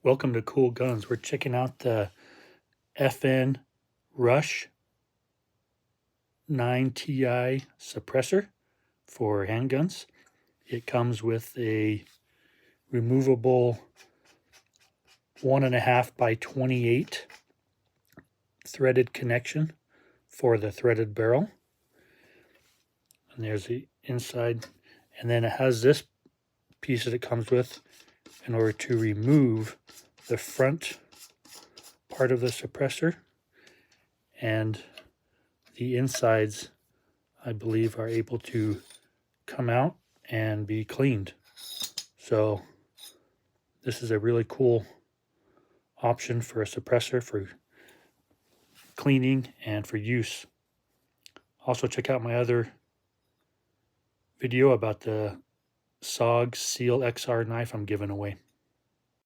Welcome to Cool Guns. We're checking out the FN Rush 9TI suppressor for handguns. It comes with a removable 1.5 by 28 threaded connection for the threaded barrel. And there's the inside. And then it has this piece that it comes with in order to remove the front part of the suppressor, and the insides, I believe, are able to come out and be cleaned. So this is a really cool option for a suppressor for cleaning and for use. Also check out my other video about the SOG Seal XR knife I'm giving away.